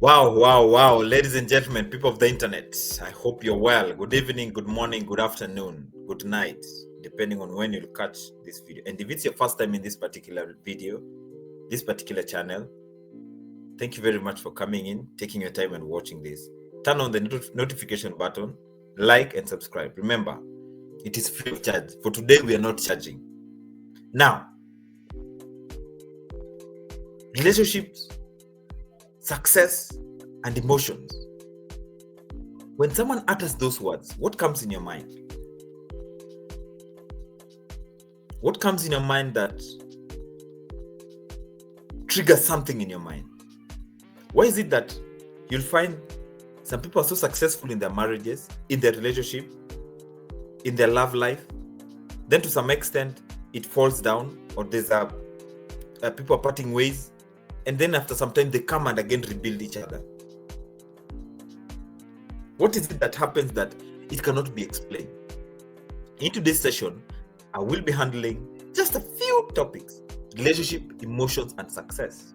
Wow. Ladies and gentlemen, people of the internet, I hope you're well. Good evening, good morning, good afternoon, good night, depending on when you'll catch this video. And if it's your first time in this particular video, this particular channel, thank you very much for coming in, taking your time and watching this. Turn on the notification button, like and subscribe. Remember, it is free of charge. For today, we are not charging. Now, relationships, success, and emotions. When someone utters those words, what comes in your mind? What comes in your mind that triggers something in your mind? Why is it that you'll find some people are so successful in their marriages, in their relationship, in their love life, then to some extent it falls down, or there's people are parting ways, and then after some time they come and again rebuild each other? What is it that happens that it cannot be explained? In today's session, I will be handling just a few topics: relationship, emotions, and success.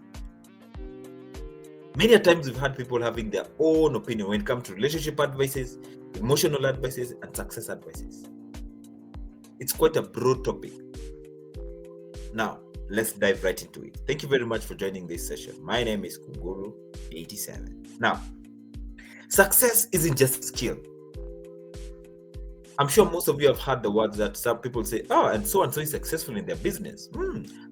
Many times we've had people having their own opinion when it comes to relationship advices, emotional advices, and success advices. It's quite a broad topic. Now, let's dive right into it. Thank you very much for joining this session. My name is Kunguru87. Now, success isn't just a skill. I'm sure most of you have heard the words that some people say, and so is successful in their business.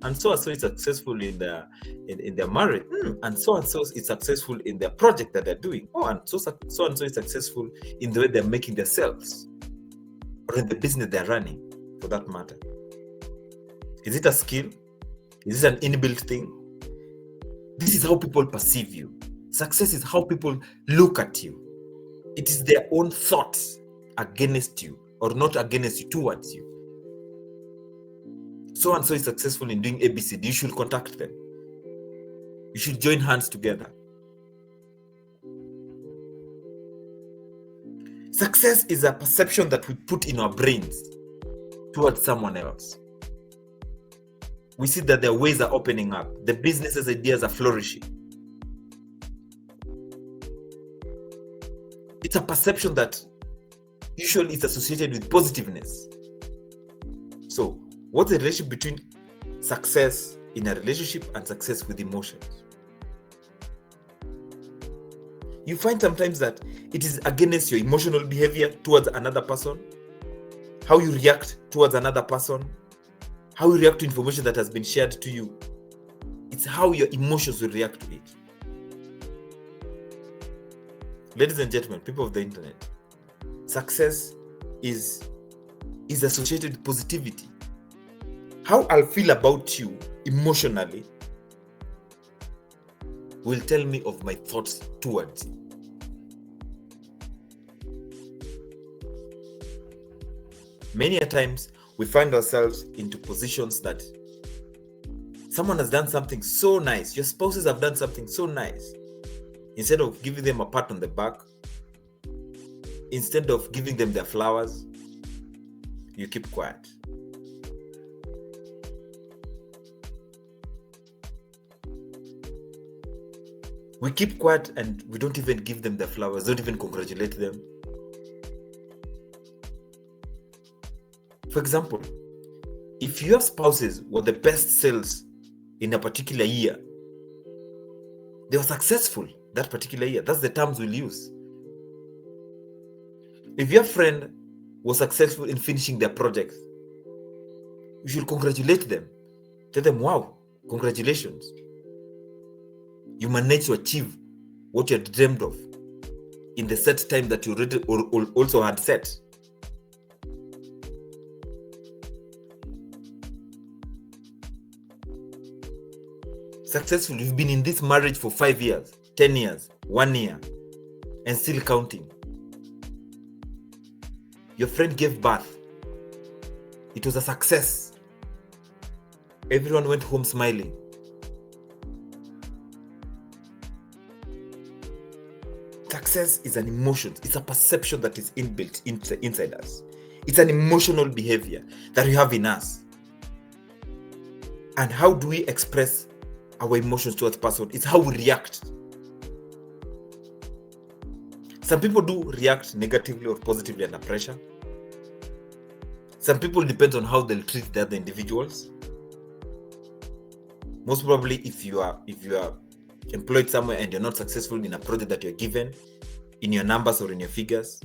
And so is successful in their marriage. And so is successful in their project that they're doing. And so is successful in the way they're making themselves, or in the business they're running, for that matter. Is it a skill? Is it an inbuilt thing? This is how people perceive you. Success is how people look at you. It is their own thoughts against you, or not against you, towards you. So is successful in doing ABCD. You should contact them. You should join hands together. Success is a perception that we put in our brains towards someone else. We see that their ways are opening up. The business's ideas are flourishing. It's a perception that usually is associated with positiveness. So, what's the relationship between success in a relationship and success with emotions? You find sometimes that it is against your emotional behavior towards another person, how you react towards another person, how you react to information that has been shared to you. It's how your emotions will react to it. Ladies and gentlemen, people of the internet, success is associated with positivity. How I'll feel about you emotionally will tell me of my thoughts towards you. Many a times we find ourselves into positions that someone has done something so nice, your spouses have done something so nice. Instead of giving them a pat on the back, instead of giving them their flowers, you keep quiet. We keep quiet and we don't even give them their flowers, don't even congratulate them. For example, if your spouses were the best sales in a particular year, they were successful that particular year. That's the terms we'll use. If your friend was successful in finishing their projects, you should congratulate them. Tell them, wow, congratulations. You managed to achieve what you had dreamed of in the set time that you already also had set. Successful, you've been in this marriage for 5 years, 10 years, 1 year, and still counting. Your friend gave birth. It was a success. Everyone went home smiling. Success is an emotion. It's a perception that is inbuilt inside us. It's an emotional behavior that we have in us. And how do we express our emotions towards person? It's how we react. Some people do react negatively or positively under pressure. Some people depends on how they'll treat the other individuals. Most probably, if you are employed somewhere and you're not successful in a project that you're given, in your numbers or in your figures,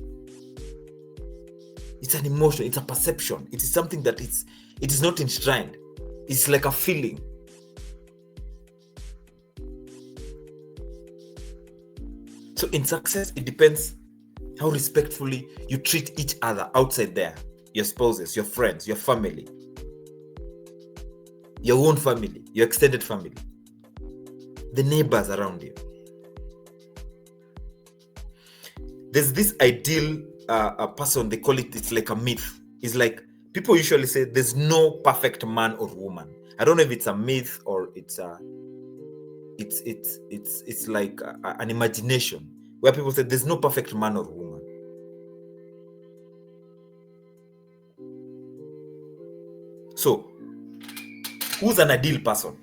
it's an emotion, it's a perception, it is something that it is not enshrined. It's like a feeling. So in success, it depends how respectfully you treat each other outside there. Your spouses, your friends, your family, your own family, your extended family, the neighbors around you. There's this ideal a person, they call it, it's like a myth. It's like people usually say there's no perfect man or woman. I don't know if it's a myth or it's like an imagination where people say there's no perfect man or woman. So, who's an ideal person?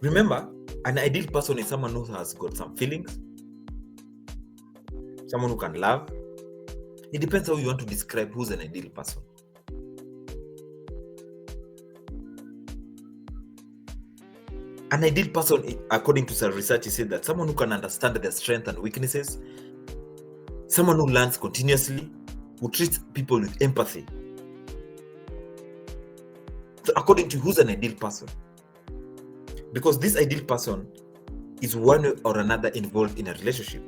Remember, an ideal person is someone who has got some feelings, someone who can love. It depends how you want to describe who's an ideal person. An ideal person, according to some research, is said that someone who can understand their strengths and weaknesses, someone who learns continuously, who treats people with empathy. So according to who's an ideal person? Because this ideal person is one way or another involved in a relationship.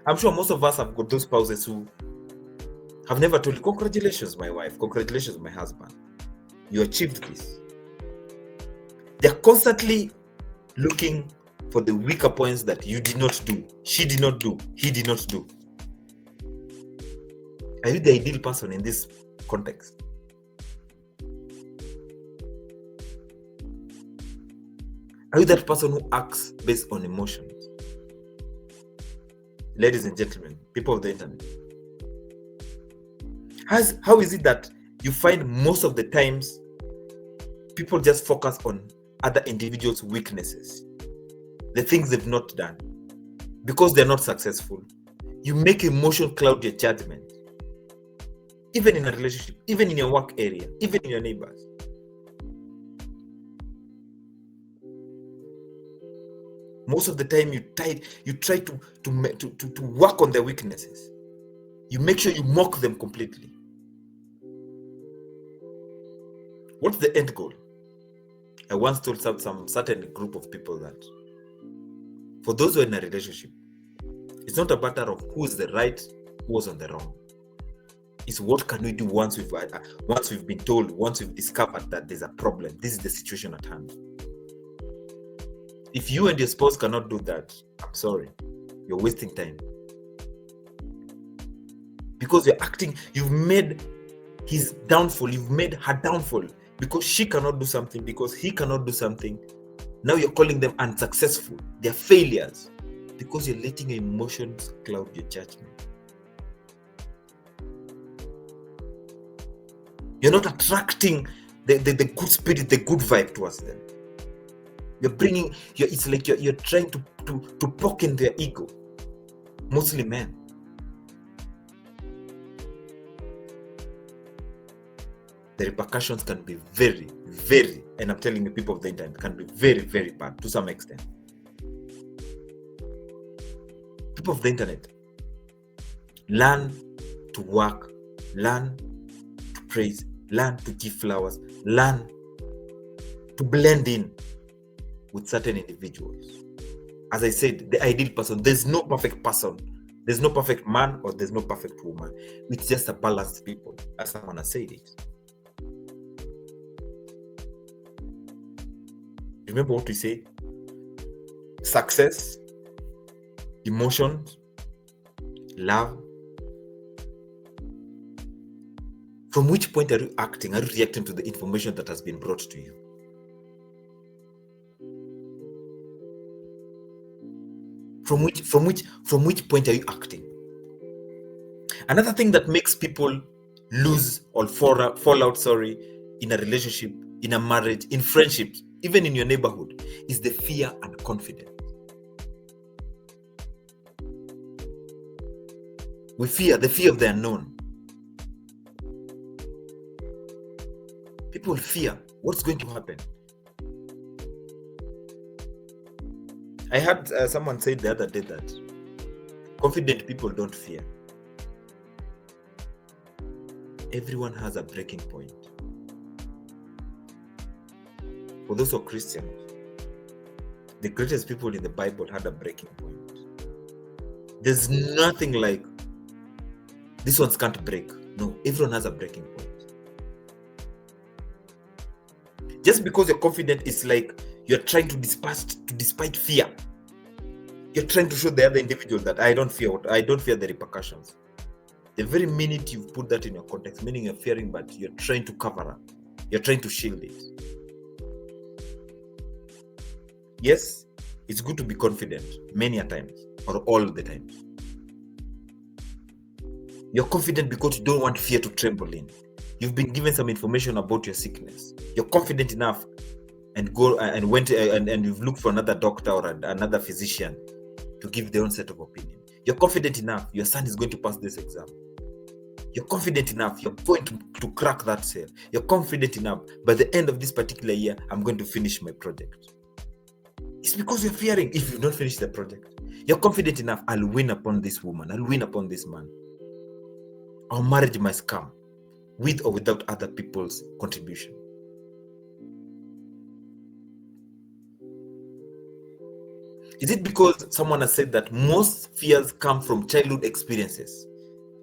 I'm sure most of us have got those spouses who have never told you, congratulations, my wife, congratulations, my husband, you achieved this. They're constantly looking for the weaker points that you did not do, she did not do, he did not do. Are you the ideal person in this context? Are you that person who acts based on emotions? Ladies and gentlemen, people of the internet, how is it that you find most of the times people just focus on other individuals' weaknesses, the things they've not done, because they're not successful? You make emotion cloud your judgment, even in a relationship, even in your work area, even in your neighbors. Most of the time, you try to work on their weaknesses. You make sure you mock them completely. What's the end goal? I once told some certain group of people that for those who are in a relationship, it's not a matter of who is the right, who was on the wrong. It's what can we do once we've been told, once we've discovered that there's a problem, this is the situation at hand. If you and your spouse cannot do that, I'm sorry, you're wasting time. Because you've made his downfall, you've made her downfall, because she cannot do something, because he cannot do something. Now you're calling them unsuccessful. They're failures because you're letting your emotions cloud your judgment. You're not attracting the good spirit, the good vibe towards them. It's like you're trying to poke in their ego. Mostly men. The repercussions can be very, very, and I'm telling you, people of the internet, can be very, very bad to some extent. People of the internet, learn to work, learn to praise, learn to give flowers, learn to blend in with certain individuals. As I said, the ideal person, there's no perfect person, there's no perfect man or there's no perfect woman. It's just a balanced people, as someone has said it. Remember what we say? Success, emotions, love. From which point are you acting? Are you reacting to the information that has been brought to you? From which point are you acting? Another thing that makes people lose or fall out in a relationship, in a marriage, in friendships, even in your neighborhood, is the fear and confidence. We fear the fear of the unknown. People fear what's going to happen. I heard someone say the other day that confident people don't fear. Everyone has a breaking point. For those who are Christians, the greatest people in the Bible had a breaking point. There's nothing like this ones can't break. No, everyone has a breaking point. Just because you're confident, it's like you're trying to despite fear. You're trying to show the other individual that I don't fear the repercussions. The very minute you put that in your context, meaning you're fearing, but you're trying to cover up. You're trying to shield it. Yes, it's good to be confident many a times or all the times. You're confident because you don't want fear to tremble in. You've been given some information about your sickness. You're confident enough and go and went and you've looked for another doctor or another physician to give their own set of opinion. You're confident enough your son is going to pass this exam. You're confident enough you're going to crack that sale. You're confident enough by the end of this particular year I'm going to finish my project. It's because you're fearing if you don't finish the project. You're confident enough, I'll win upon this woman, I'll win upon this man. Our marriage must come with or without other people's contribution. Is it because someone has said that most fears come from childhood experiences?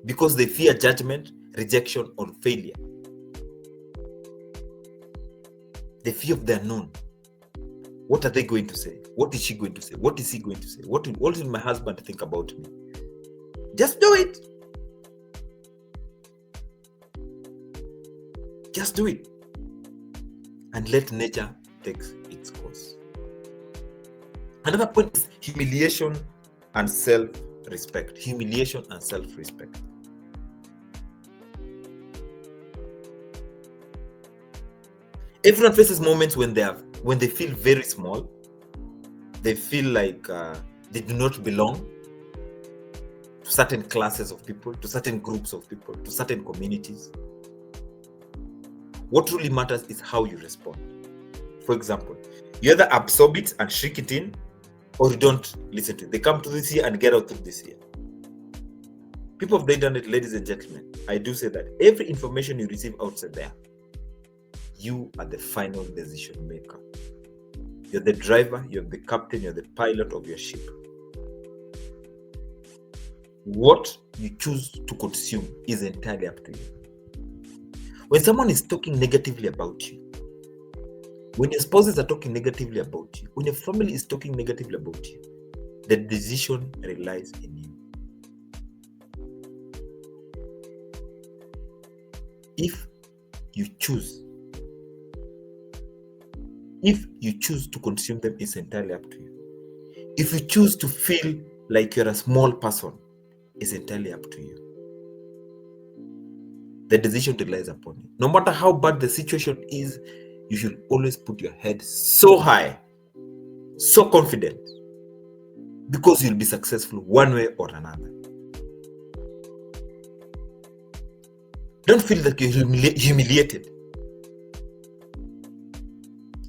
Because they fear judgment, rejection, or failure. The fear of the unknown. What are they going to say? What is she going to say? What is he going to say? What will my husband think about me? Just do it. Just do it. And let nature take its course. Another point is humiliation and self-respect. Humiliation and self-respect. Everyone faces moments when they feel very small. They feel like they do not belong to certain classes of people, to certain groups of people, to certain communities. What really matters is how you respond. For example, you either absorb it and shrink it in, or you don't listen to it. They come to this year and get out of this year. People of the internet, ladies and gentlemen, I do say that every information you receive outside there, you are the final decision maker. You're the driver, you're the captain, you're the pilot of your ship. What you choose to consume is entirely up to you. When someone is talking negatively about you, when your spouses are talking negatively about you, when your family is talking negatively about you, the decision relies in you. If you choose to consume them, it's entirely up to you. If you choose to feel like you're a small person, it's entirely up to you. The decision relies upon you. No matter how bad the situation is, you should always put your head so high, so confident, because you'll be successful one way or another. Don't feel that you're humiliated.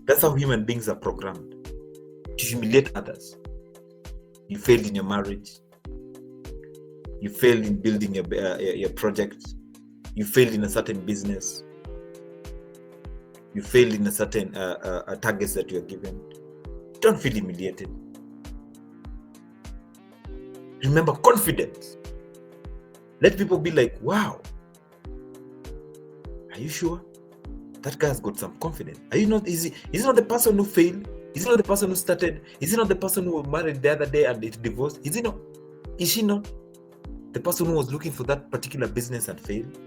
That's how human beings are programmed, to humiliate others. You failed in your marriage. You failed in building your project. You failed in a certain business. You failed in a certain targets that you are given. Don't feel humiliated. Remember confidence. Let people be like, wow, are you sure? That guy has got some confidence. Are you not? Is he not the person who failed? Is he not the person who started? Is he not the person who was married the other day and it divorced? Is he not? Is she not the person who was looking for that particular business and failed?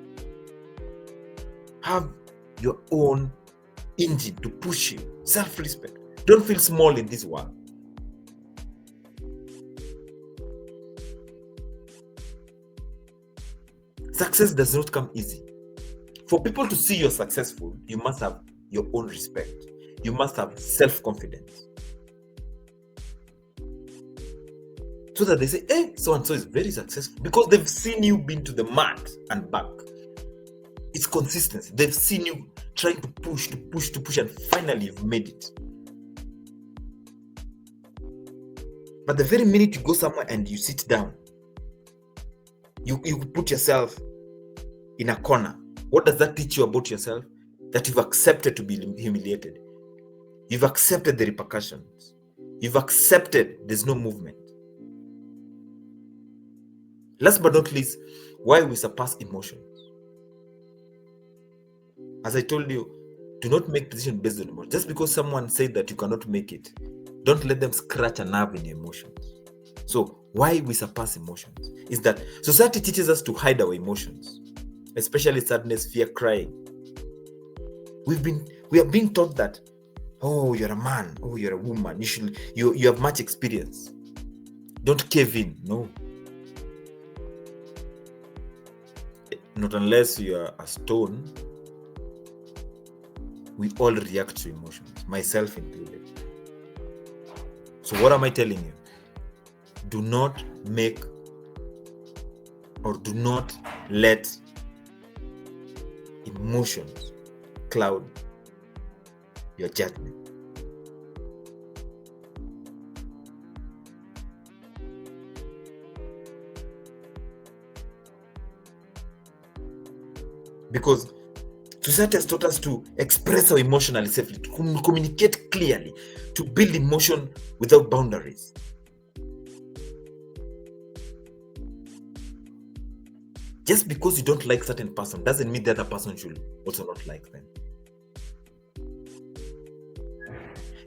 Have your own engine to push you. Self-respect. Don't feel small in this world. Success does not come easy. For people to see you're successful, you must have your own respect. you must have self-confidence. So that they say, hey, so-and-so is very successful because they've seen you been to the mat and back. It's consistency. They've seen you trying to push, and finally you've made it. But the very minute you go somewhere and you sit down, you put yourself in a corner. What does that teach you about yourself? That you've accepted to be humiliated. You've accepted the repercussions. You've accepted there's no movement. Last but not least, why we surpass emotions. As I told you, do not make decisions based on emotions. Just because someone said that you cannot make it, don't let them scratch a nerve in your emotions. So why we surpass emotions is that society teaches us to hide our emotions, especially sadness, fear, crying. We are being taught that, oh, you're a man, oh, you're a woman, you have much experience. Don't cave in. No. Not unless you are a stone. We all react to emotions, myself included. So what am I telling you? Do not make or do not let emotions cloud your judgment. Because society has taught us to express our emotionally safely, to communicate clearly, to build emotion without boundaries. Just because you don't like certain person doesn't mean the other person should also not like them.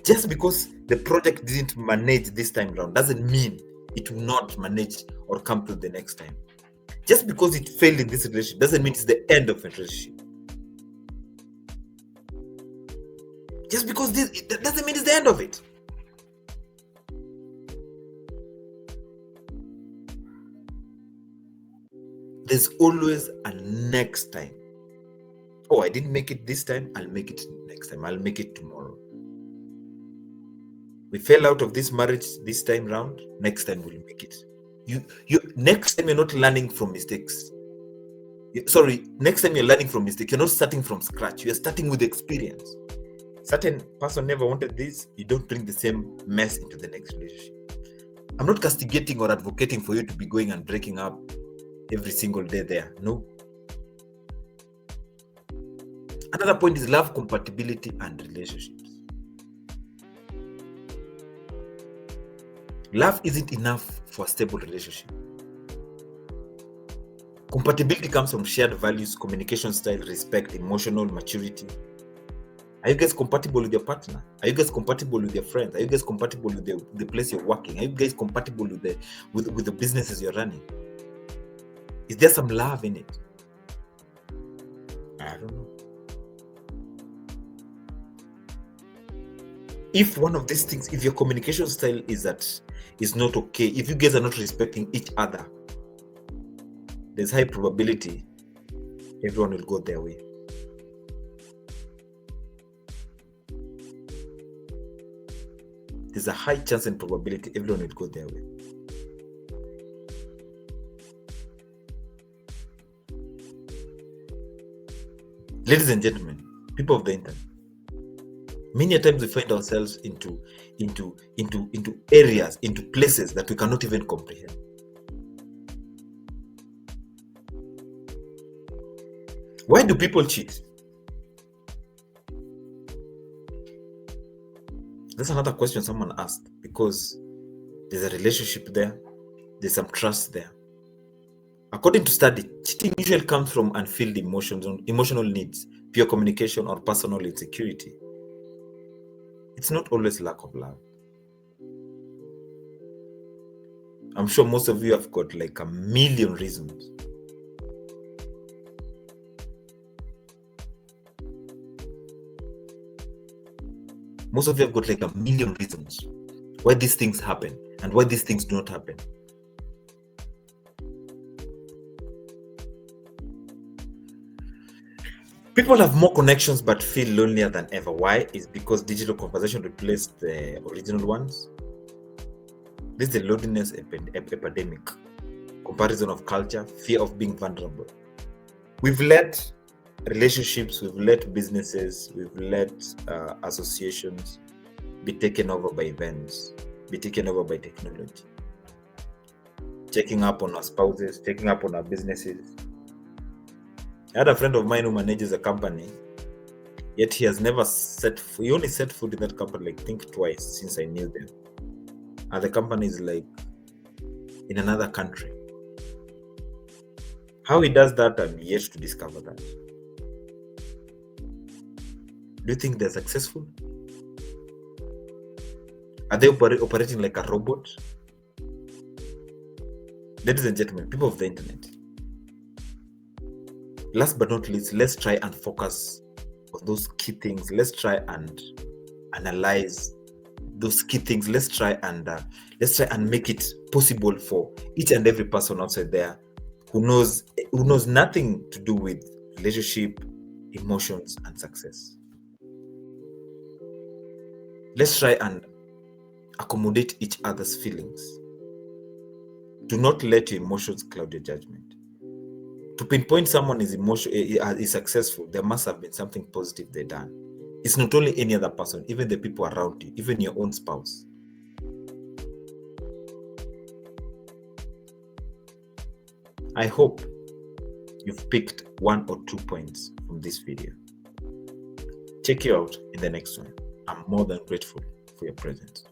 Just because the project didn't manage this time around doesn't mean it will not manage or come to the next time. Just because it failed in this relationship doesn't mean it's the end of a relationship. Just because that doesn't mean it's the end of it. There's always a next time. Oh, I didn't make it this time, I'll make it next time. I'll make it tomorrow. We fell out of this marriage this time round, next time we'll make it. Next time you're not learning from mistakes. Next time you're learning from mistakes, you're not starting from scratch. You're starting with experience. Certain person never wanted this, you don't bring the same mess into the next relationship. I'm not castigating or advocating for you to be going and breaking up every single day there. No. Another point is love, compatibility, and relationships. Love isn't enough for a stable relationship. Compatibility comes from shared values, communication style, respect, emotional maturity. Are you guys compatible with your partner? Are you guys compatible with your friends? Are you guys compatible with the place you're working? Are you guys compatible with the businesses you're running? Is there some love in it? I don't know. If one of these things, if your communication style is not okay, if you guys are not respecting each other, there's high probability everyone will go their way. There's a high chance and probability everyone will go their way. Ladies and gentlemen, people of the internet, many times we find ourselves into areas, into places that we cannot even comprehend. Why do people cheat? That's another question someone asked, because there's a relationship there, there's some trust there. According to study, cheating usually comes from unfilled emotional needs, pure communication, or personal insecurity. It's not always lack of love. I'm sure most of you have got like a million reasons. Most of you have got like a million reasons why these things happen and why these things do not happen. People have more connections but feel lonelier than ever. Why? Is because digital conversation replaced the original ones. This is the loneliness epidemic. Comparison of culture, fear of being vulnerable. We've let relationships, we've let businesses, we've let associations be taken over by events, be taken over by technology. Checking up on our spouses, checking up on our businesses. I had a friend of mine who manages a company, yet he has never he only set foot in that company, like, think twice since I knew them. And the company is like in another country. How he does that, I'm yet to discover that. Do you think they're successful? Are they operating like a robot? Ladies and gentlemen, people of the internet, last but not least, let's try and focus on those key things. Let's try and analyze those key things. Let's try and make it possible for each and every person outside there who knows nothing to do with relationship, emotions, and success. Let's try and accommodate each other's feelings. Do not let your emotions cloud your judgment. To pinpoint someone is successful, there must have been something positive they've done. It's not only any other person, even the people around you, even your own spouse. I hope you've picked 1 or 2 points from this video. Check you out in the next one. I'm more than grateful for your presence.